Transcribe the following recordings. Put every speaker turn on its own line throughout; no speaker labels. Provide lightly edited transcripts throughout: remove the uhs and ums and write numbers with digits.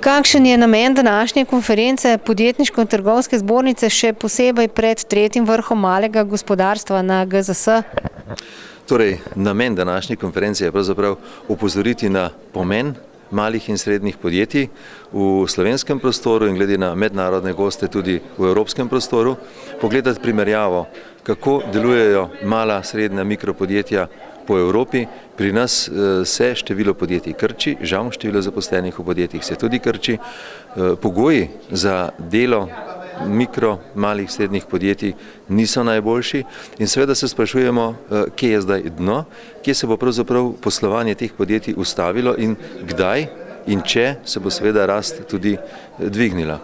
Kakšen je namen današnje konference Podjetniško-trgovske zbornice, še posebej pred tretjim vrhom malega gospodarstva na GZS?
Torej, namen današnje konference je pravzaprav opozoriti na pomen malih in srednjih podjetij v slovenskem prostoru in glede na mednarodne goste tudi v evropskem prostoru, pogledati primerjavo, kako delujejo mala, srednja, mikropodjetja po Evropi. Pri nas se število podjetij krči, žal število zaposlenih v podjetjih se tudi krči. Pogoji za delo mikro, malih, srednjih podjetij niso najboljši in seveda se sprašujemo, kje je zdaj dno, kje se bo pravzaprav poslovanje teh podjetij ustavilo in kdaj in če se bo seveda rast tudi dvignila.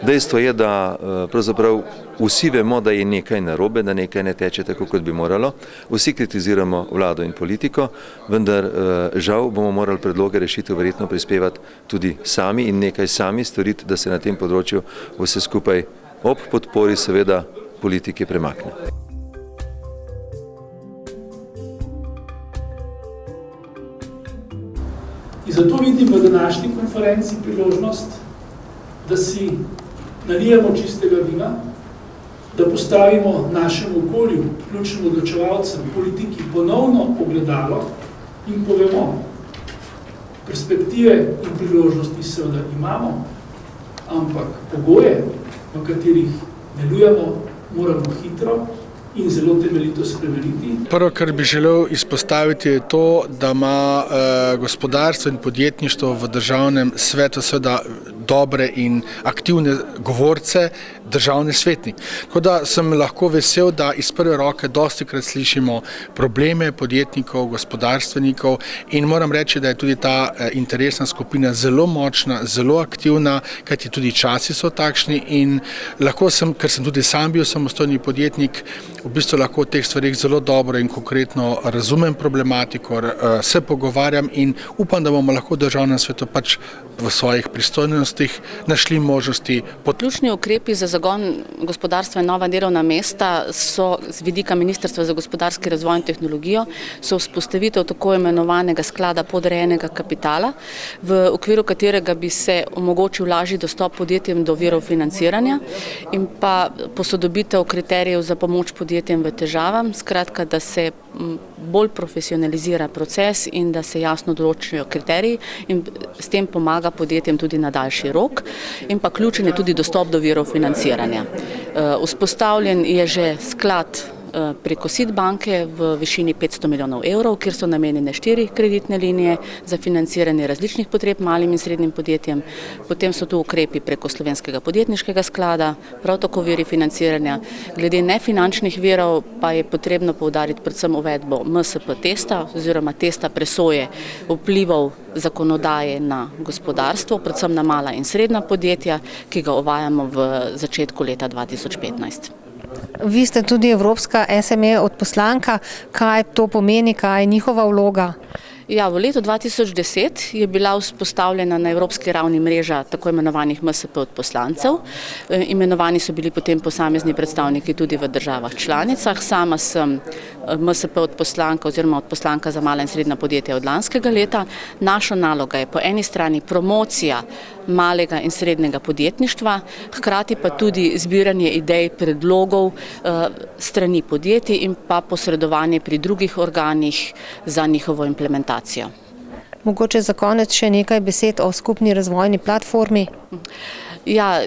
Dejstvo je, da pravzaprav vsi vemo, da je nekaj narobe, da nekaj ne teče tako, kot bi moralo. Vsi kritiziramo vlado in politiko, vendar žal bomo morali predloge rešitev verjetno prispevati tudi sami in nekaj sami storiti, da se na tem področju vse skupaj ob podpori seveda politike premakne.
In zato vidim v današnji konferenci priložnost, da si nalijemo čistega vina, da postavimo našemu okolju, ključnim odločevalcem, politiki ponovno ogledalo in povemo, perspektive in priložnosti seveda imamo, ampak pogoje, v katerih delujemo, moramo hitro in zelo temeljito spremeniti.
Prvo, kar bi želel izpostaviti, je to, da ima gospodarstvo in podjetništvo v državnem svetu seveda dobre in aktivne govorce, državni svetnik. Tako da sem lahko vesel, da iz prve roke dostikrat slišimo probleme podjetnikov, gospodarstvenikov in moram reči, da je tudi ta interesna skupina zelo močna, zelo aktivna, kajti tudi časi so takšni in lahko sem, ker sem tudi sam bil samostojni podjetnik, v bistvu lahko o teh stvarih zelo dobro in konkretno razumem problematiko, se pogovarjam in upam, da bomo lahko v državnem svetu pač v svojih pristojnostih našli možnosti.
Ključni ukrepi za zagon gospodarstva in nova delovna mesta so z vidika Ministrstva za gospodarski razvoj in tehnologijo so vzpostavitev tako imenovanega sklada podrejenega kapitala, v okviru katerega bi se omogočil lažji dostop podjetjem do virov financiranja in pa posodobitev kriterijev za pomoč podjetjem v težavam, skratka, da se bolj profesionalizira proces in da se jasno določijo kriteriji in s tem pomaga podjetjem tudi na daljši rok in pa ključen je tudi dostop do virov financiranja. Vzpostavljen je že sklad preko SID banke v višini 500 milijonov evrov, kjer so namenjene 4 kreditne linije za financiranje različnih potreb malim in srednjim podjetjem. Potem so tu ukrepi preko Slovenskega podjetniškega sklada, prav tako viri financiranja. Glede nefinančnih virov pa je potrebno poudariti predvsem uvedbo MSP testa oziroma testa presoje vplivov zakonodaje na gospodarstvo, predvsem na mala in srednja podjetja, ki ga uvajamo v začetku leta 2015.
Vi ste tudi evropska SME odposlanka. Kaj to pomeni, kaj je njihova vloga?
Ja, v letu 2010 je bila vzpostavljena na evropski ravni mreža tako imenovanih MSP odposlancev. Imenovani so bili potem posamezni predstavniki tudi v državah članicah. Sama sem MSP odposlanka oziroma odposlanka za mala in srednja podjetja od lanskega leta. Naša naloga je po eni strani promocija malega in srednjega podjetništva, hkrati pa tudi zbiranje idej, predlogov strani podjetij in pa posredovanje pri drugih organih za njihovo implementacijo.
Mogoče za konec še nekaj besed o skupni razvojni platformi.
Ja,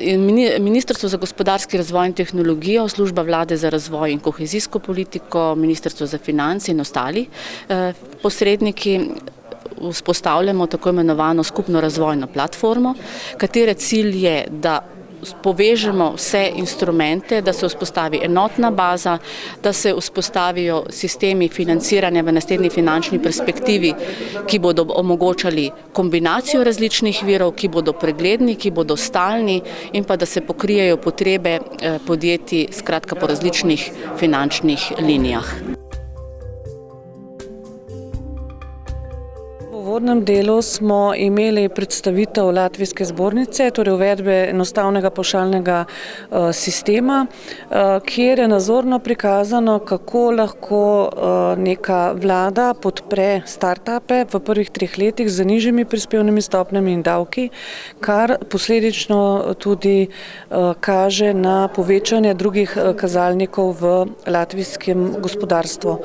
Ministrstvo za gospodarski razvoj in tehnologijo, Služba vlade za razvoj in kohezijsko politiko, Ministrstvo za finance in ostali posredniki vzpostavljamo tako imenovano skupno razvojno platformo, katere cilj je, da povežemo vse instrumente, da se vzpostavi enotna baza, da se vzpostavijo sistemi financiranja v naslednji finančni perspektivi, ki bodo omogočali kombinacijo različnih virov, ki bodo pregledni, ki bodo stalni in pa da se pokrijejo potrebe podjetij, skratka po različnih finančnih linijah.
uvodnem delu smo imeli predstavitev Latvijske zbornice, torej uvedbe enostavnega pavšalnega sistema, kjer je nazorno prikazano, kako lahko neka vlada podpre startupe v prvih 3 letih z nižjimi prispevnimi stopnjami in davki, kar posledično tudi kaže na povečanje drugih kazalnikov v latvijskem gospodarstvu.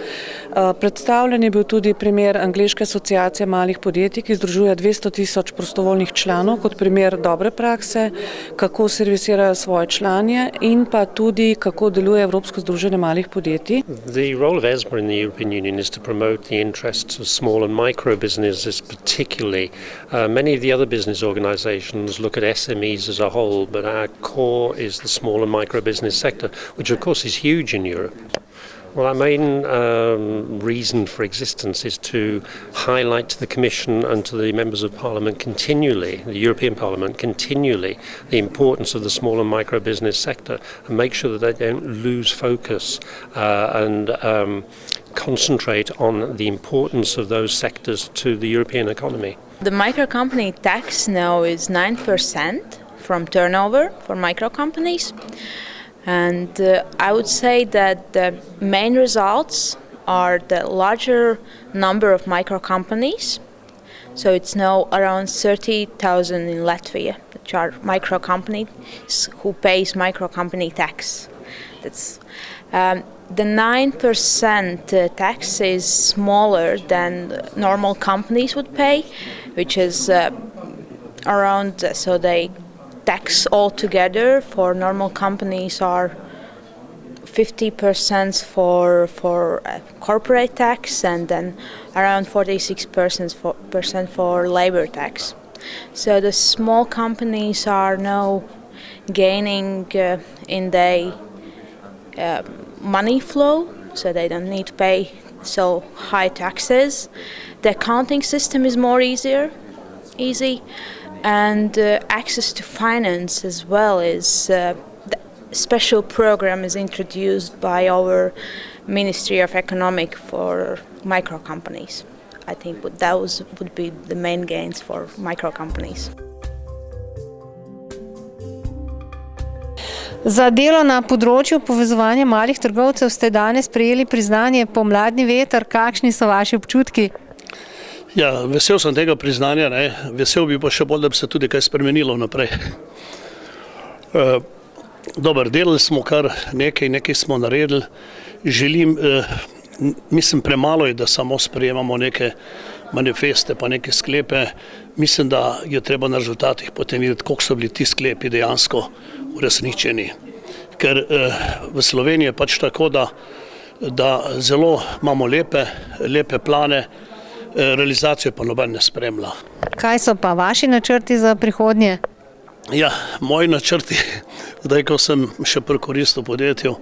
Predstavljen je bil tudi primer Angleške asociacije malih podjetij, ki združuje 200.000 prostovoljnih članov kot primer dobre prakse, kako servisirajo svoje članje in pa tudi kako deluje Evropsko združenje malih podjetij.
The role of ESMA in the European Union is to promote the interests of small and micro businesses particularly. Many of the other business organizations look at SMEs as a whole, but our core is the small and micro business sector, which of course is huge in Europe. Well, our main reason for existence is to highlight to the Commission and to the members of Parliament continually, the European Parliament continually, the importance of the small and micro business sector and make sure that they don't lose focus and concentrate on the importance of those sectors to the European economy.
The micro company tax now is 9% from turnover for micro companies. And I would say that the main results are the larger number of micro companies. So it's now around 30,000 in Latvia, which are micro companies who pays micro company tax. That's the 9% tax is smaller than normal companies would pay, which is around, so they tax altogether for normal companies are 50% for corporate tax and then around 46% for labor tax. So the small companies are now gaining in their money flow, so they don't need to pay so high taxes. The accounting system is more easy. And access to finance as well is the special program is introduced by our Ministry of Economic for micro companies. I think those would be the main gains for micro companies.
Za delo na področju povezovanja malih trgovcev ste danes prejeli priznanje Pomladni veter. Kakšni so vaši občutki?
Ja, vesel sem tega priznanja, vesel bi pa še bolj, da bi se tudi kaj spremenilo naprej. Dobar, delali smo kar nekaj smo naredili. Mislim, premalo je, da samo sprejemamo neke manifeste pa neke sklepe. Mislim, da je treba na rezultatih potem videti, koliko so bili ti sklepi dejansko uresničeni. Ker v Sloveniji je pač tako, da zelo imamo lepe plane, realizacijo pa noben ne spremlja.
Kaj so pa vaši načrti za prihodnje?
Ja, moji načrti, zdaj ko sem še pri koristu podjetju,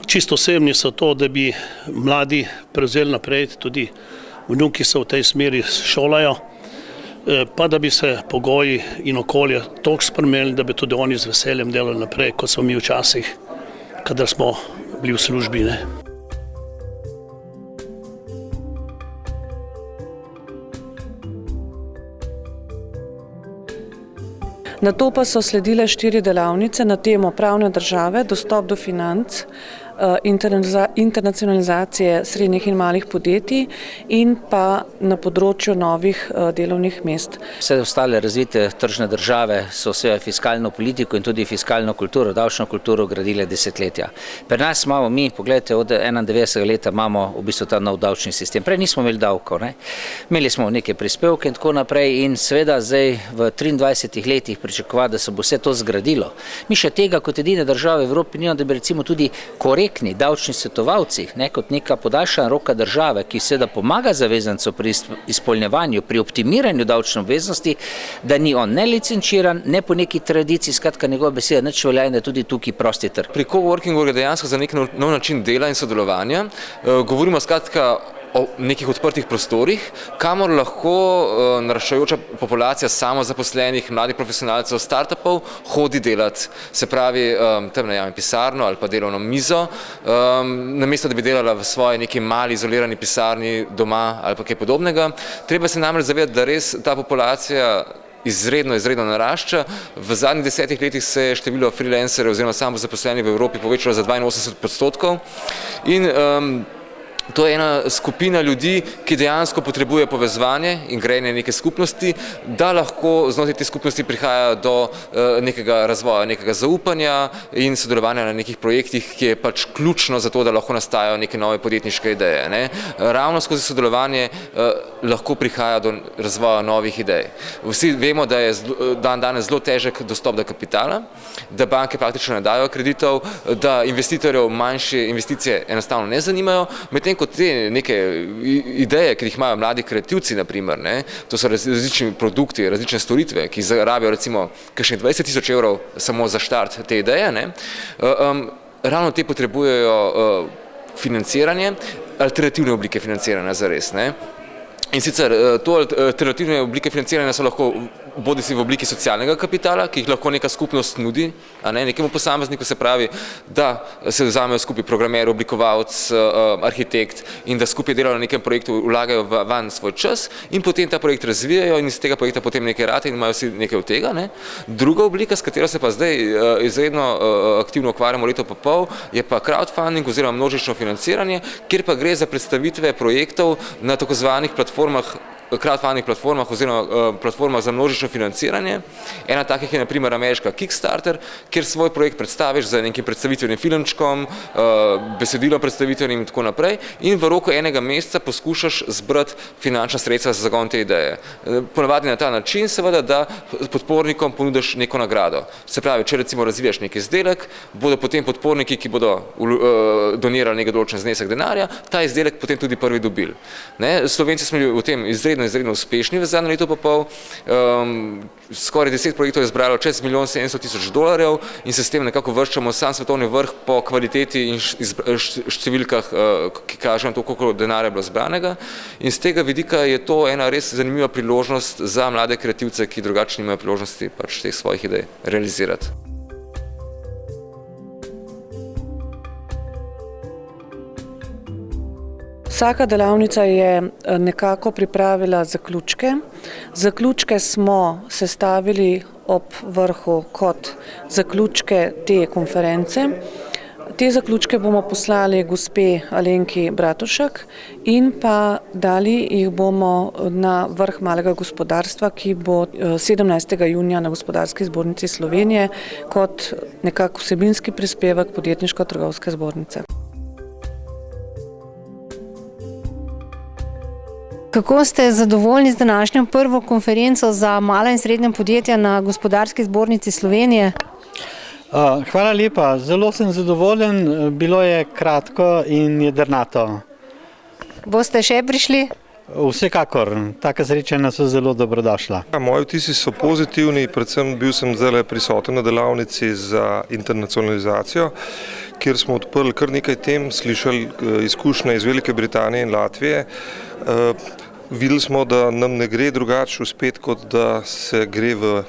čisto osebni so to, da bi mladi prevzeli naprej, tudi vnuki se v tej smeri šolajo, pa da bi se pogoji in okolje toliko spremenili, da bi tudi oni z veseljem delali naprej, kot smo mi včasih, kadar smo bili v službi.
Na to pa so sledile 4 delavnice na temo pravne države, dostop do financ, internacionalizacije srednjih in malih podjetij in pa na področju novih delovnih mest.
Vse ostale razvite tržne države so svojo fiskalno politiko in tudi fiskalno kulturo, davčno kulturo gradile desetletja. Pri nas imamo mi, pogledajte, od 91. leta imamo v bistvu ta nov davčni sistem. Prej nismo imeli davkov, imeli smo neke prispevke in tako naprej in seveda zdaj v 23 letih pričakovati, da se bo vse to zgradilo. Mi še tega kot edine države v Evropi nimamo, da bi recimo tudi korektni davčni svetovalci, kot neka podaljšana roka države, ki seveda pomaga zavezancu pri izpolnjevanju, pri optimiranju davčne obveznosti, da ni on ne licenciran, ne po neki tradiciji, skratka njegova beseda nič velja in da tudi tukaj prosti trg.
Pri coworkingu gre dejansko za nek nov način dela in sodelovanja. Govorimo skratka o nekih odprtih prostorih, kamor lahko naraščajoča populacija samozaposlenih, mladih profesionalcev, startupov hodi delati. Se pravi, tam najame pisarno ali pa delovno mizo, namesto da bi delala v svoji neki mali izolirani pisarni doma ali pa kaj podobnega. Treba se namreč zavedati, da res ta populacija izredno narašča. V zadnjih 10 letih se je število freelancerjev oziroma samozaposlenih v Evropi povečalo za 82% in to je ena skupina ljudi, ki dejansko potrebuje povezovanje in grejenje neke skupnosti, da lahko znotraj te skupnosti prihaja do nekega razvoja, nekega zaupanja in sodelovanja na nekih projektih, ki je pač ključno za to, da lahko nastajajo neke nove podjetniške ideje, ne. Ravno skozi sodelovanje lahko prihaja do razvoja novih idej. Vsi vemo, da je danes zelo težek dostop do kapitala, da banke praktično ne dajo kreditov, da investitorjev manjše investicije enostavno ne zanimajo, medtem ko te neke ideje, ki jih imajo mladi kreativci, naprimer, ne, to so različni produkti, različne storitve, ki zarabijo recimo kakšnih 20.000 evrov samo za štart te ideje, ne, ravno te potrebujejo financiranje, alternativne oblike financiranja zares, ne. In sicer to alternativne oblike financiranja so lahko bodisi v obliki socialnega kapitala, ki jih lahko neka skupnost nudi, a ne, nekemu posamezniku, se pravi, da se vzamejo skupaj programer, oblikovalec, arhitekt in da skupaj delajo na nekem projektu, vlagajo vanj svoj čas in potem ta projekt razvijajo in iz tega projekta potem nekaj rate in imajo vsi nekaj od tega, ne. Druga oblika, s katero se pa zdaj izredno aktivno ukvarjamo leto pa pol, je pa crowdfunding oziroma množično financiranje, kjer pa gre za predstavitve projektov na tako zvanih crowdfunding platformah oziroma platformah za množično financiranje. Ena takih je na primer ameriška Kickstarter, kjer svoj projekt predstaviš z nekim predstavitvenim filmčkom, besedilom predstavitvenim in tako naprej in v roku enega meseca poskušaš zbrati finančna sredstva za zagon te ideje. Ponavadi na ta način seveda, da podpornikom ponudiš neko nagrado. Se pravi, če recimo razvijaš neki izdelek, bodo potem podporniki, ki bodo donirali nekaj določen znesek denarja, ta izdelek potem tudi prvi dobili. Slovenci smo bili v tem izredno uspešni v zadnjem letu pa pol. Skoraj 10 projektov je zbralo čez $1.700.000 in se s tem nekako vrščamo sam svetovni vrh po kvaliteti in številkah, ki kažejo na to, koliko denarja je bilo zbranega. In z tega vidika je to ena res zanimiva priložnost za mlade kreativce, ki drugače nimajo priložnosti pač teh svojih idej realizirati.
Vsaka delavnica je nekako pripravila zaključke. Zaključke smo sestavili ob vrhu kot zaključke te konference. Te zaključke bomo poslali gospe Alenki Bratušek in pa dali jih bomo na vrh malega gospodarstva, ki bo 17. junija na Gospodarski zbornici Slovenije kot nekako vsebinski prispevek Podjetniško-trgovske zbornice.
Kako ste zadovoljni z današnjo prvo konferenco za mala in srednja podjetja na Gospodarski zbornici Slovenije?
Hvala lepa, zelo sem zadovoljen, bilo je kratko in jedrnato.
Boste še prišli?
Vsekakor, taka srečanja so zelo dobrodošla.
Moji vtisi so pozitivni, predvsem bil sem zdaj prisoten na delavnici za internacionalizacijo, kjer smo odprli kar nekaj tem, slišali izkušnje iz Velike Britanije in Latvije. Videli smo, da nam ne gre drugače uspeti, kot da se gre v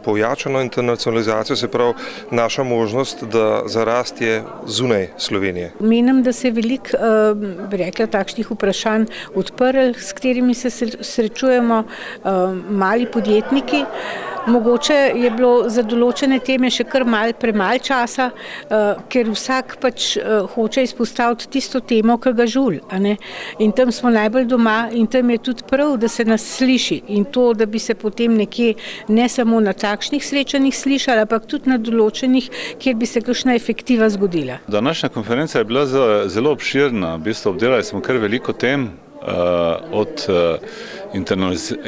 pojačano internacionalizacijo, se pravi naša možnost, da zarast je zunaj Slovenije.
Menim, da se je veliko, bi rekla, takšnih vprašanj odprl, s katerimi se srečujemo mali podjetniki. Mogoče je bilo za določene teme še kar premalo časa, ker vsak pač hoče izpostaviti tisto temo, ki ga žuli, a ne. In tam smo najbolj doma in tam je tudi prav, da se nas sliši in to, da bi se potem nekje ne samo na takšnih srečanjih slišali, ampak tudi na določenih, kjer bi se kakšna efektiva zgodila.
Današnja konferenca je bila zelo obširna, v bistvu obdelali smo kar veliko tem, od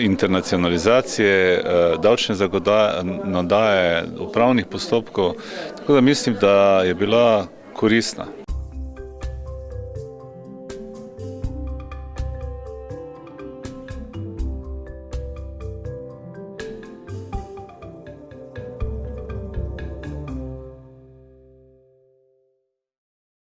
internacionalizacije, davčne zakonodaje, upravnih postopkov, tako da mislim, da je bila koristna.